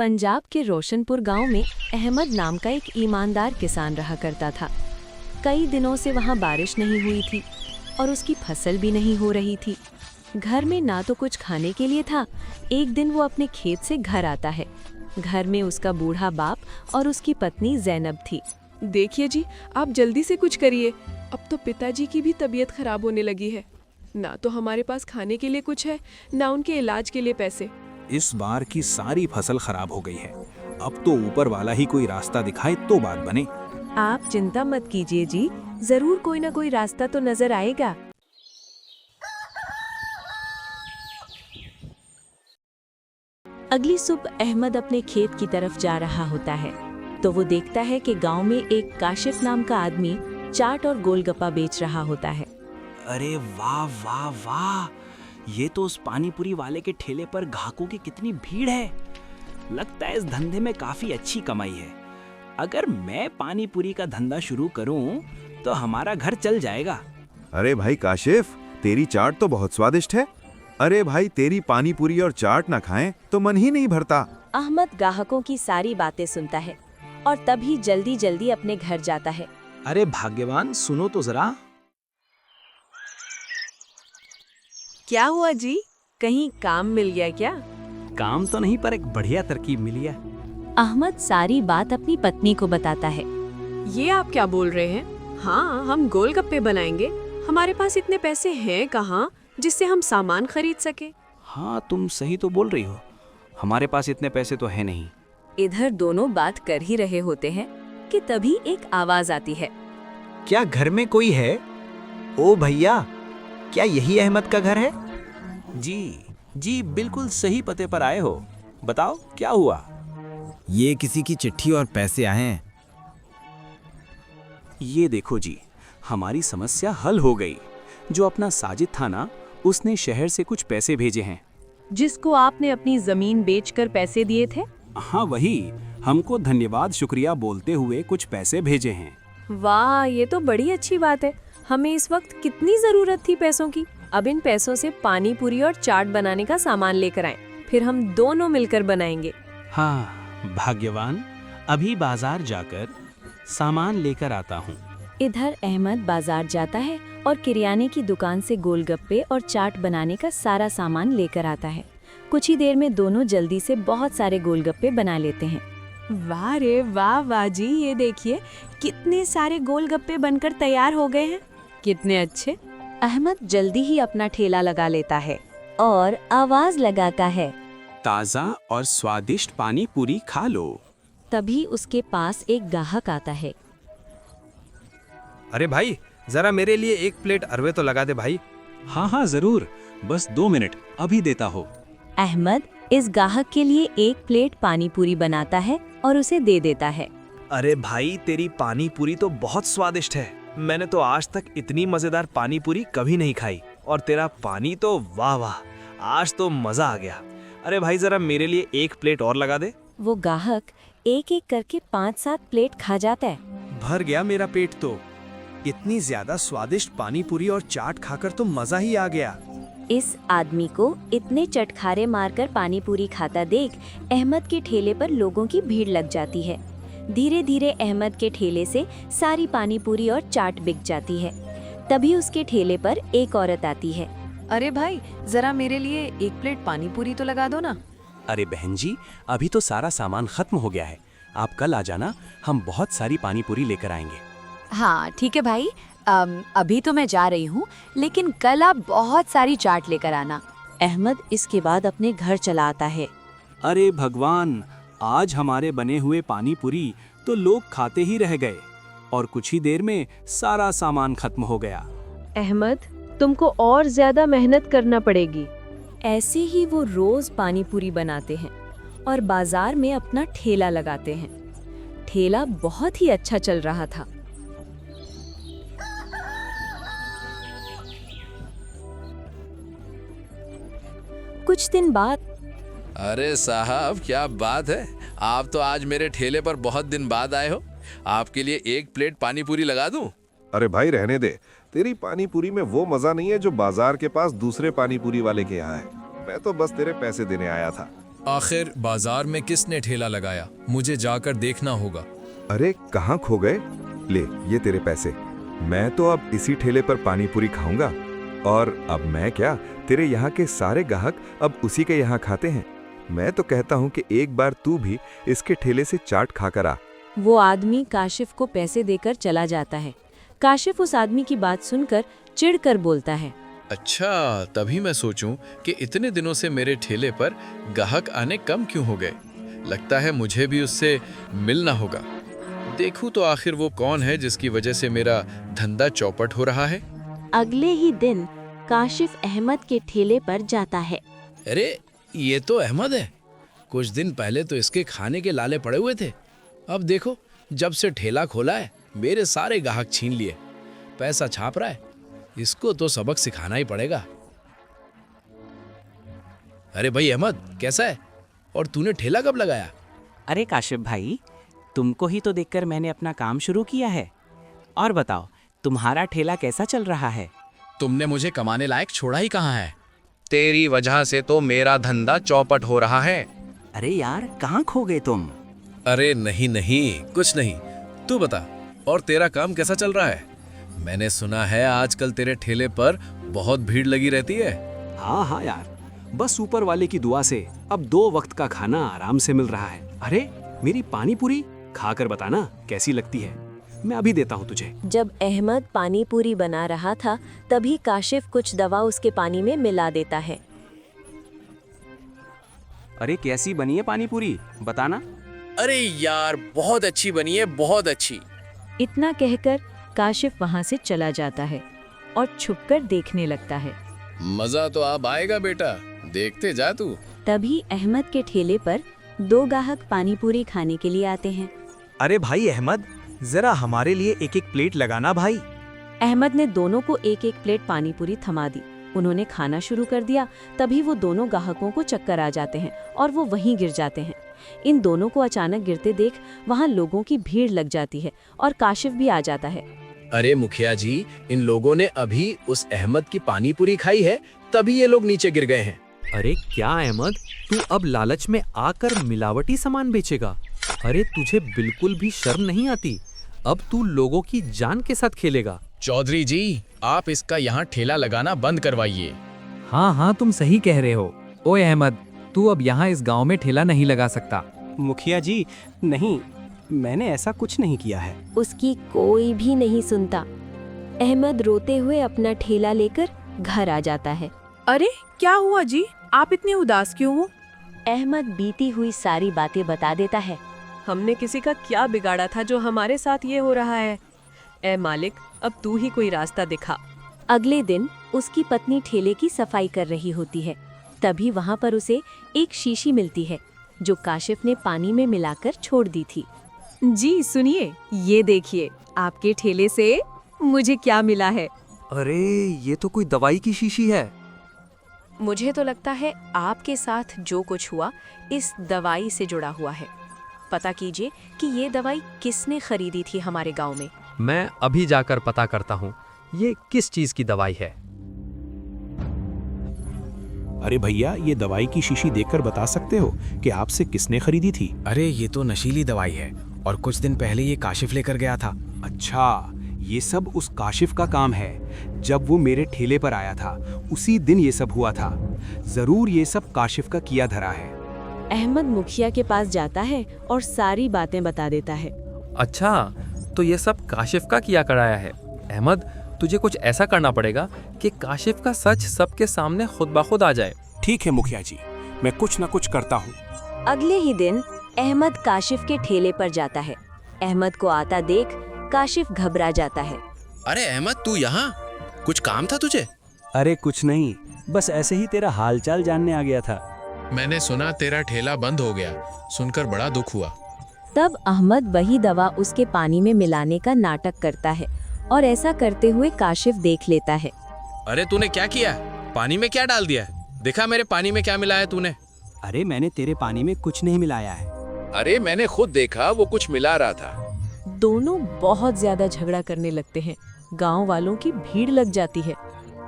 पंजाब के रोशनपुर गांव में अहमद नाम का एक ईमानदार किसान रहा करता था। कई दिनों से वहां बारिश नहीं हुई थी और उसकी फसल भी नहीं हो रही थी। घर में ना तो कुछ खाने के लिए था। एक दिन वो अपने खेत से घर आता है। घर में उसका बूढ़ा बाप और उसकी पत्नी जैनब थी। देखिए जी, आप जल्दी से कुछ करिए। अब तो पिताजी की भी तबीयत खराब होने लगी है। ना तो हमारे पास खाने के लिए कुछ है, ना उनके इलाज के लिए पैसे। इस बार की सारी फसल खराब हो गई है। अब तो ऊपर वाला ही कोई रास्ता दिखाए तो बात बने। आप चिंता मत कीजिए जी, जरूर कोई ना कोई रास्ता तो नजर आएगा। अगली सुबह अहमद अपने खेत की तरफ जा रहा होता है तो वो देखता है कि गांव में एक काशिफ नाम का आदमी चाट और गोलगप्पा बेच रहा होता है। अरे वाह वाह वाह, ये तो उस पानीपुरी वाले के ठेले पर ग्राहकों की कितनी भीड़ है। लगता है इस धंधे में काफी अच्छी कमाई है। अगर मैं पानीपुरी का धंधा शुरू करूं तो हमारा घर चल जाएगा। अरे भाई काशिफ, तेरी चाट तो बहुत स्वादिष्ट है। अरे भाई, तेरी पानीपुरी और चाट ना खाएं तो मन ही नहीं भरता। अहमद ग्राहकों की सारी बातें सुनता है और तभी जल्दी जल्दी अपने घर जाता है। अरे भाग्यवान, सुनो तो जरा। क्या हुआ जी, कहीं काम मिल गया क्या? काम तो नहीं, पर एक बढ़िया तरकीब मिली है। अहमद सारी बात अपनी पत्नी को बताता है। ये आप क्या बोल रहे हैं? हाँ, हम गोलगप्पे बनाएंगे। हमारे पास इतने पैसे हैं कहाँ जिससे हम सामान खरीद सके। हाँ, तुम सही तो बोल रही हो। हमारे पास इतने पैसे तो है नहीं। इधर दोनों बात कर ही रहे होते हैं कि तभी एक आवाज आती है। क्या घर में कोई है? ओ भैया, क्या यही अहमद का घर है? जी, बिल्कुल सही पते पर आए हो। बताओ क्या हुआ? ये किसी की चिट्ठी और पैसे आए हैं। ये देखो जी, हमारी समस्या हल हो गई। जो अपना साजिद था ना, उसने शहर से कुछ पैसे भेजे हैं। जिसको आपने अपनी जमीन बेचकर पैसे दिए थे? हाँ वही, हमको धन्यवाद शुक्रिया बोलते हुए कुछ पैसे भेजे हैं। वाह, ये तो बड़ी अच्छी बात है। हमें इस वक्त कितनी जरूरत थी पैसों की। अब इन पैसों से पानी पूरी और चाट बनाने का सामान लेकर आएं, फिर हम दोनों मिलकर बनाएंगे। हाँ भाग्यवान, अभी बाजार जाकर सामान लेकर आता हूँ। इधर अहमद बाजार जाता है और किराने की दुकान से गोलगप्पे और चाट बनाने का सारा सामान लेकर आता है। कुछ ही देर में दोनों जल्दी से बहुत सारे गोलगप्पे बना लेते हैं। वाह रे वाह वाह जी, ये देखिए कितने सारे गोलगप्पे बनकर तैयार हो गए हैं। कितने अच्छे। अहमद जल्दी ही अपना ठेला लगा लेता है और आवाज लगाता है, ताज़ा और स्वादिष्ट पानी पूरी खा लो। तभी उसके पास एक ग्राहक आता है। अरे भाई, जरा मेरे लिए एक प्लेट अरवे तो लगा दे भाई। हाँ जरूर, बस 2 मिनट, अभी देता हो। अहमद इस ग्राहक के लिए एक प्लेट पानी पूरी बनाता है और उसे दे देता है। अरे भाई, तेरी पानी पूरी तो बहुत स्वादिष्ट है। मैंने तो आज तक इतनी मजेदार पानी पूरी कभी नहीं खाई। और तेरा पानी तो वाह वाह, आज तो मजा आ गया। अरे भाई, जरा मेरे लिए एक प्लेट और लगा दे। वो ग्राहक एक एक करके 5-7 प्लेट खा जाता है। भर गया मेरा पेट तो। इतनी ज्यादा स्वादिष्ट पानी पूरी और चाट खाकर तो मजा ही आ गया। इस आदमी को इतने चटखारे मारकर पानी पूरी खाता देख अहमद के ठेले पर लोगों की भीड़ लग जाती है। धीरे धीरे अहमद के ठेले से सारी पानी पूरी और चाट बिक जाती है। तभी उसके ठेले पर एक औरत आती है। अरे भाई, जरा मेरे लिए एक प्लेट पानी पूरी तो लगा दो ना। अरे बहन जी, अभी तो सारा सामान खत्म हो गया है। आप कल आ जाना, हम बहुत सारी पानी पूरी लेकर आएंगे। हाँ ठीक है भाई, अभी तो मैं जा रही हूँ, लेकिन कल आप बहुत सारी चाट लेकर आना। अहमद इसके बाद अपने घर चला आता है। अरे भगवान, आज हमारे बने हुए पानी पूरी तो लोग खाते ही रह गए और कुछ ही देर में सारा सामान खत्म हो गया। अहमद, तुमको और ज्यादा मेहनत करना पड़ेगी। ऐसे ही वो रोज पानी पूरी बनाते हैं और बाजार में अपना ठेला लगाते हैं। ठेला बहुत ही अच्छा चल रहा था। कुछ दिन बाद, अरे साहब, क्या बात है, आप तो आज मेरे ठेले पर बहुत दिन बाद आए हो। आपके लिए एक प्लेट पानी पूरी लगा दूं? अरे भाई रहने दे, तेरी पानी पूरी में वो मजा नहीं है जो बाजार के पास दूसरे पानी पूरी वाले के यहाँ है। मैं तो बस तेरे पैसे देने आया था। आखिर बाजार में किसने ठेला लगाया? मुझे जाकर देखना होगा। अरे कहाँ खो गए? ले ये तेरे पैसे। मैं तो अब इसी ठेले पर पानी पूरी खाऊंगा। और अब मैं क्या, तेरे यहाँ के सारे ग्राहक अब उसी के यहाँ खाते हैं। मैं तो कहता हूँ कि एक बार तू भी इसके ठेले से चाट खाकर आ। वो आदमी काशिफ को पैसे देकर चला जाता है। काशिफ उस आदमी की बात सुनकर चिढ़कर बोलता है, अच्छा, तभी मैं सोचूं कि इतने दिनों से मेरे ठेले पर ग्राहक आने कम क्यों हो गए। लगता है मुझे भी उससे मिलना होगा। देखूं तो आखिर वो कौन है जिसकी वजह से मेरा धंधा चौपट हो रहा है। अगले ही दिन काशिफ अहमद के ठेले पर जाता है। अरे ये तो अहमद है। कुछ दिन पहले तो इसके खाने के लाले पड़े हुए थे। अब देखो, जब से ठेला खोला है मेरे सारे ग्राहक छीन लिए। पैसा छाप रहा है। इसको तो सबक सिखाना ही पड़ेगा। अरे भाई अहमद, कैसा है? और तूने ठेला कब लगाया? अरे काशिफ भाई, तुमको ही तो देखकर मैंने अपना काम शुरू किया है। और बताओ, तुम्हारा ठेला कैसा चल रहा है? तुमने मुझे कमाने लायक छोड़ा ही कहाँ है? तेरी वजह से तो मेरा धंधा चौपट हो रहा है। अरे यार, कहाँ खो गए तुम? अरे नहीं नहीं, कुछ नहीं। तू बता, और तेरा काम कैसा चल रहा है? मैंने सुना है आजकल तेरे ठेले पर बहुत भीड़ लगी रहती है। हाँ हाँ यार, बस ऊपर वाले की दुआ से अब 2 वक्त का खाना आराम से मिल रहा है। अरे मेरी पानी पूरी खाकर बताना कैसी लगती है। मैं अभी देता हूँ तुझे। जब अहमद पानी पूरी बना रहा था तभी काशिफ कुछ दवा उसके पानी में मिला देता है। अरे कैसी बनी है पानी पूरी, बताना। अरे यार, बहुत अच्छी बनी है, बहुत अच्छी। इतना कहकर काशिफ वहां से चला जाता है और छुपकर देखने लगता है। मजा तो अब आएगा बेटा, देखते जा तू। तभी अहमद के ठेले पर 2 ग्राहक पानी पूरी खाने के लिए आते हैं। अरे भाई अहमद, जरा हमारे लिए एक एक प्लेट लगाना भाई। अहमद ने दोनों को एक एक प्लेट पानी पूरी थमा दी। उन्होंने खाना शुरू कर दिया। तभी वो दोनों ग्राहकों को चक्कर आ जाते हैं और वो वहीं गिर जाते हैं। इन दोनों को अचानक गिरते देख वहाँ लोगों की भीड़ लग जाती है और काशिफ भी आ जाता है। अरे मुखिया जी, इन लोगों ने अभी उस अहमद की पानी पूरी खाई है, तभी ये लोग नीचे गिर गए हैं। अरे क्या अहमद, तू अब लालच में आकर मिलावटी सामान बेचेगा? अरे तुझे बिल्कुल भी शर्म नहीं आती? अब तू लोगों की जान के साथ खेलेगा। चौधरी जी, आप इसका यहाँ ठेला लगाना बंद करवाइए। हाँ हाँ, तुम सही कह रहे हो। ओए अहमद, तू अब यहाँ इस गांव में ठेला नहीं लगा सकता। मुखिया जी, नहीं, मैंने ऐसा कुछ नहीं किया है। उसकी कोई भी नहीं सुनता। अहमद रोते हुए अपना ठेला लेकर घर आ जाता है। अरे क्या हुआ जी, आप इतने उदास क्यों हो? अहमद बीती हुई सारी बातें बता देता है। हमने किसी का क्या बिगाड़ा था जो हमारे साथ ये हो रहा है? ए मालिक, अब तू ही कोई रास्ता दिखा। अगले दिन उसकी पत्नी ठेले की सफाई कर रही होती है। तभी वहाँ पर उसे एक शीशी मिलती है जो काशिफ ने पानी में मिलाकर छोड़ दी थी। जी सुनिए, ये देखिए आपके ठेले से मुझे क्या मिला है। अरे ये तो कोई दवाई की शीशी है। मुझे तो लगता है आपके साथ जो कुछ हुआ इस दवाई से जुड़ा हुआ है। पता कीजिए कि ये दवाई किसने खरीदी थी हमारे गांव में। मैं अभी जाकर पता करता हूँ ये किस चीज की दवाई है। अरे भैया, ये दवाई की शीशी देखकर बता सकते हो कि आपसे किसने खरीदी थी? अरे ये तो नशीली दवाई है और कुछ दिन पहले ये काशिफ लेकर गया था। अच्छा, ये सब उस काशिफ का काम है। जब वो मेरे ठेले पर आया था उसी दिन ये सब हुआ था। जरूर ये सब काशिफ का किया धरा है। अहमद मुखिया के पास जाता है और सारी बातें बता देता है। अच्छा, तो ये सब काशिफ का किया कराया है। अहमद, तुझे कुछ ऐसा करना पड़ेगा कि काशिफ का सच सबके सामने खुद ब खुद आ जाए। ठीक है मुखिया जी, मैं कुछ न कुछ करता हूँ। अगले ही दिन अहमद काशिफ के ठेले पर जाता है। अहमद को आता देख काशिफ घबरा जाता है। अरे अहमद, तू यहाँ? कुछ काम था तुझे? अरे कुछ नहीं, बस ऐसे ही तेरा हालचाल जानने आ गया था। मैंने सुना तेरा ठेला बंद हो गया, सुनकर बड़ा दुख हुआ। तब अहमद वही दवा उसके पानी में मिलाने का नाटक करता है और ऐसा करते हुए काशिफ देख लेता है। अरे तूने क्या किया? पानी में क्या डाल दिया? दिखा मेरे पानी में क्या मिलाया तूने? अरे मैंने तेरे पानी में कुछ नहीं मिलाया है। अरे मैंने खुद देखा, वो कुछ मिला रहा था। दोनों बहुत ज्यादा झगड़ा करने लगते हैं। गांव वालों की भीड़ लग जाती है।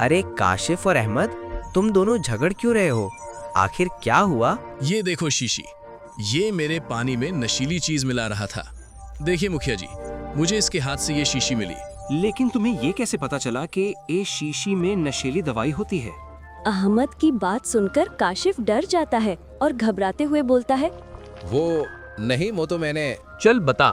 अरे काशिफ और अहमद, तुम दोनों झगड़ क्यों रहे हो? आखिर क्या हुआ? ये देखो शीशी, ये मेरे पानी में नशीली चीज मिला रहा था। देखिए मुखिया जी, मुझे इसके हाथ से ये शीशी मिली। लेकिन तुम्हें ये कैसे पता चला कि इस शीशी में नशीली दवाई होती है? अहमद की बात सुनकर काशिफ डर जाता है और घबराते हुए बोलता है, वो नहीं, वो तो मैंने। चल बता,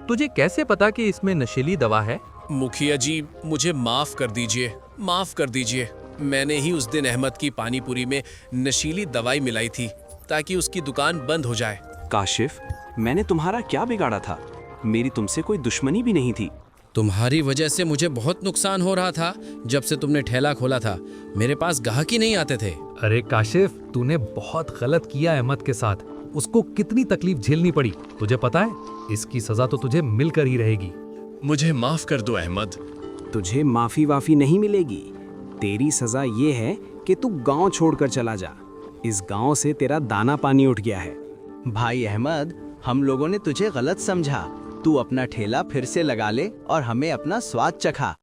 तुझे कैसे पता कि इसमें नशीली दवा है? मुखिया जी, मुझे माफ कर दीजिए, माफ कर दीजिए। मैंने ही उस दिन अहमद की पानी पूरी में नशीली दवाई मिलाई थी ताकि उसकी दुकान बंद हो जाए। काशिफ, मैंने तुम्हारा क्या बिगाड़ा था? मेरी तुमसे कोई दुश्मनी भी नहीं थी। तुम्हारी वजह से मुझे बहुत नुकसान हो रहा था। जब से तुमने ठेला खोला था, मेरे पास ग्राहक ही नहीं आते थे। अरे काशिफ, तूने बहुत गलत किया अहमद के साथ। उसको कितनी तकलीफ झेलनी पड़ी, तुझे पता है? इसकी सजा तो तुझे मिलकर ही रहेगी। मुझे माफ कर दो अहमद। तुझे माफी वाफी नहीं मिलेगी। तेरी सजा ये है कि तू गांव छोड़कर चला जा। इस गांव से तेरा दाना पानी उठ गया है। भाई अहमद, हम लोगों ने तुझे गलत समझा। तू अपना ठेला फिर से लगा ले और हमें अपना स्वाद चखा।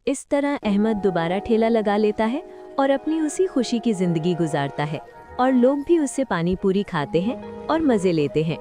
इस तरह अहमद दोबारा ठेला लगा लेता है और अपनी उसी खुशी की जिंदगी गुजारता है और लोग भी उससे पानी पूरी खाते हैं और मजे लेते हैं।